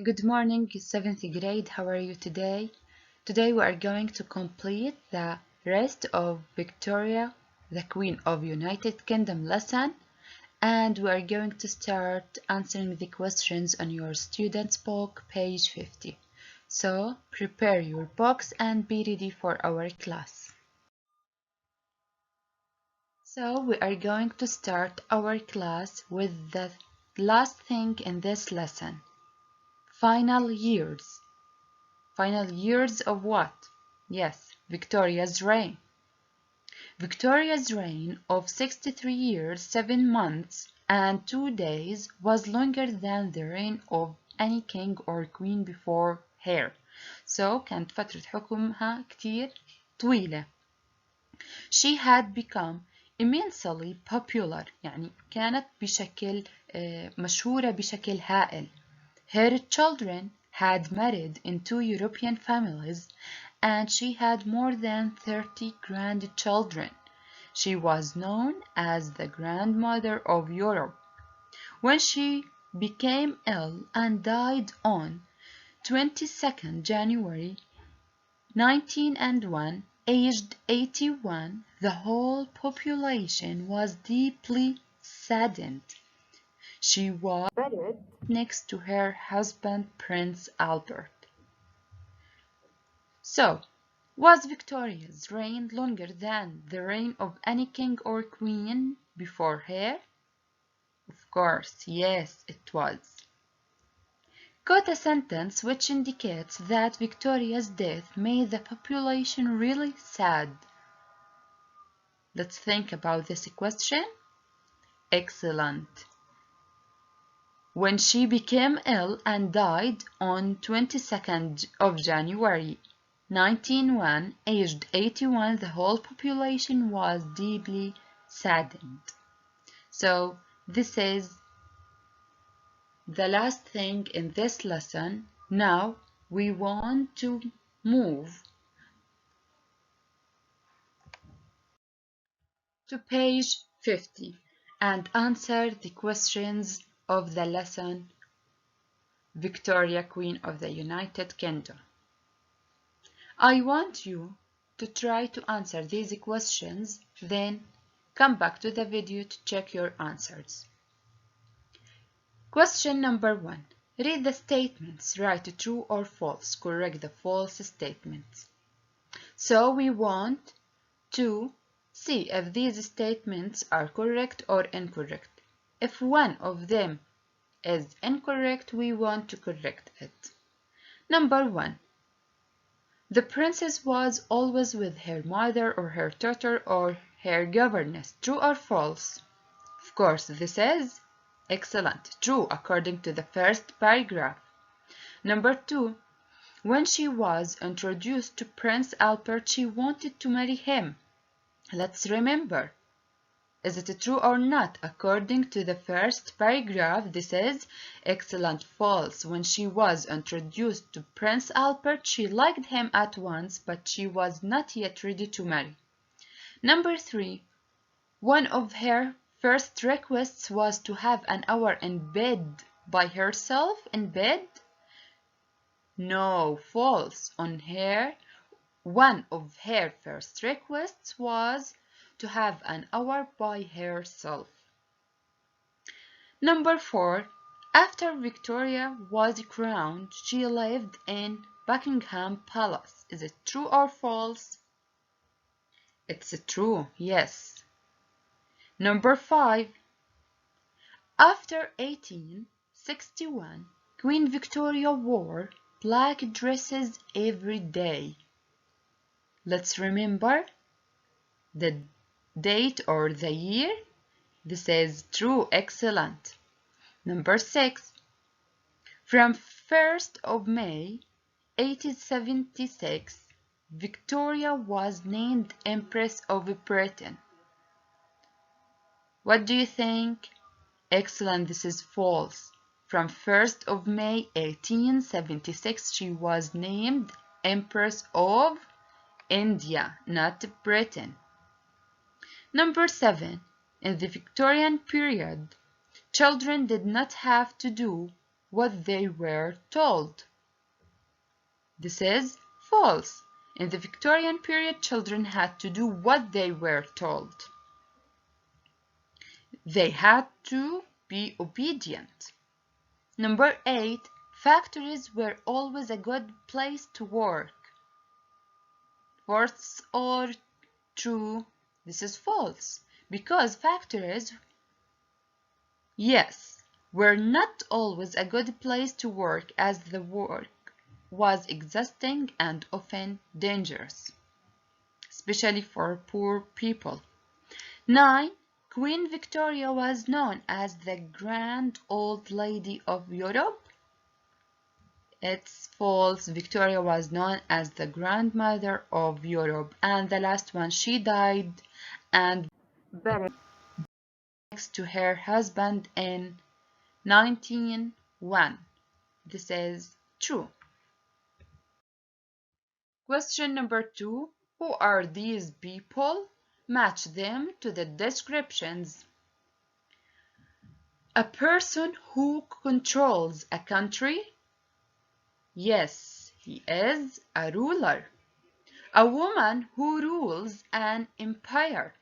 Good morning, 7th grade. How are you today? Today we are going to complete the rest of Victoria, the Queen of United Kingdom lesson, and we are going to start answering the questions on your student's book, page 50. So prepare your books and be ready for our class. So we are going to start our class with the last thing in this lesson. Final years. Final years of what? Yes, Victoria's reign. Victoria's reign of 63 years, 7 months, and 2 days was longer than the reign of any king or queen before her. So كانت فترة حكمها كتير طويلة. She had become immensely popular. يعني كانت بشكل مشهورة بشكل هائل. Her children had married into European families, and she had more than 30 grandchildren. She was known as the grandmother of Europe. When she became ill and died on 22nd January 1901, aged 81, the whole population was deeply saddened. She was buried next to her husband, Prince Albert. So, was Victoria's reign longer than the reign of any king or queen before her? Of course, yes, it was. Quote a sentence which indicates that Victoria's death made the population really sad. Let's think about this question. Excellent. When she became ill and died on 22nd of January 1901, aged 81, the whole population was deeply saddened. So this is the last thing in this lesson. Now we want to move to page 50 and answer the questions of the lesson Victoria, Queen of the United Kingdom. I want you to try to answer these questions, then come back to the video to check your answers. Question number 1. Read the statements, write true or false, correct the false statements. So we want to see if these statements are correct or incorrect. If one of them is incorrect, we want to correct it. Number 1. The princess was always with her mother or her tutor or her governess. True or false? Of course, this is excellent. True, according to the first paragraph. Number 2. When she was introduced to Prince Albert, she wanted to marry him. Let's remember. Is it true or not? According to the first paragraph, this is excellent. False. When she was introduced to Prince Albert, she liked him at once, but she was not yet ready to marry. Number 3. One of her first requests was to have an hour in bed by herself. In bed? No, false. One of her first requests was to have an hour by herself. Number 4. After Victoria was crowned, she lived in Buckingham Palace. Is it true or false? It's true, yes. Number 5. After 1861, Queen Victoria wore black dresses every day. Let's remember the date or the year. This is true, excellent. Number 6. From 1st of May 1876, Victoria was named Empress of Britain. What do you think? Excellent, this is false. From 1st of May 1876, she was named Empress of India, not Britain. Number 7. In the Victorian period, children did not have to do what they were told. This is false. In the Victorian period, children had to do what they were told. They had to be obedient. Number 8, factories were always a good place to work. False or true? This is false, because factories, yes, were not always a good place to work, as the work was exhausting and often dangerous, especially for poor people. 9. Queen Victoria was known as the Grand Old Lady of Europe. It's false. Victoria was known as the Grandmother of Europe. And the last one, she died and buried next to her husband in 1901. This is true. Question number 2. Who are these people? Match them to the descriptions. A person who controls a country. Yes, he is a ruler. A woman who rules an empire.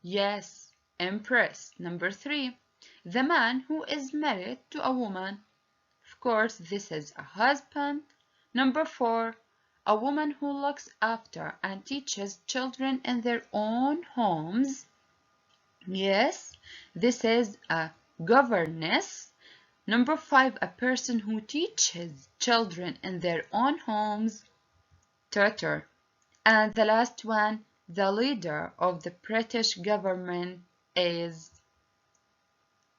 Yes, empress. Number 3. The man who is married to a woman. Of course, this is a husband. Number 4. A woman who looks after and teaches children in their own homes. Yes, this is a governess. Number 5. A person who teaches children in their own homes. Tutor. And the last one, the leader of the British government is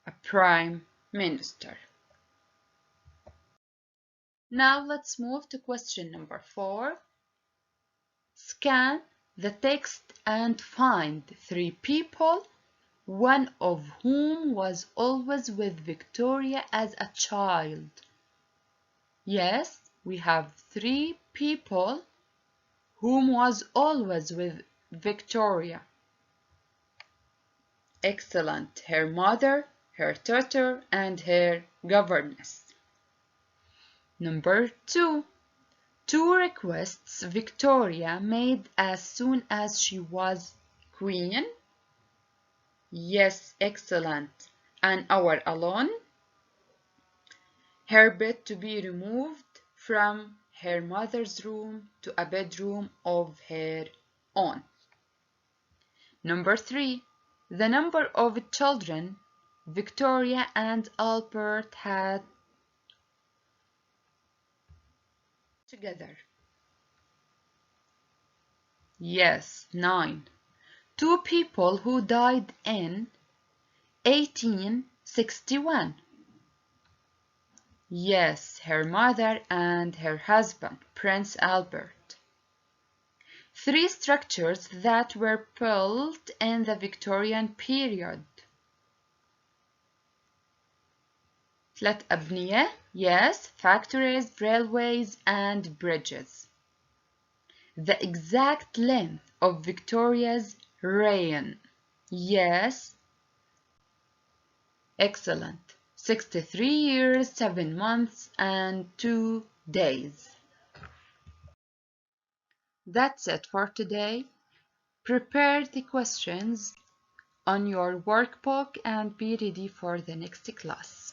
a prime minister. Now let's move to question number 4. Scan the text and find 3 people, one of whom was always with Victoria as a child. Yes, we have 3 people whom was always with Victoria. Excellent. Her mother, her tutor, and her governess. Number 2. 2 requests Victoria made as soon as she was queen. Yes, excellent. An hour alone. Her bed to be removed from her mother's room to a bedroom of her own. Number 3. The number of children Victoria and Albert had together. Yes, 9. 2 people who died in 1861. Yes, her mother and her husband, Prince Albert. 3 structures that were built in the Victorian period. 3 أبنية. Yes, factories, railways, and bridges. The exact length of Victoria's reign. Yes, excellent. 63 years, 7 months, and 2 days. That's it for today. Prepare the questions on your workbook and be ready for the next class.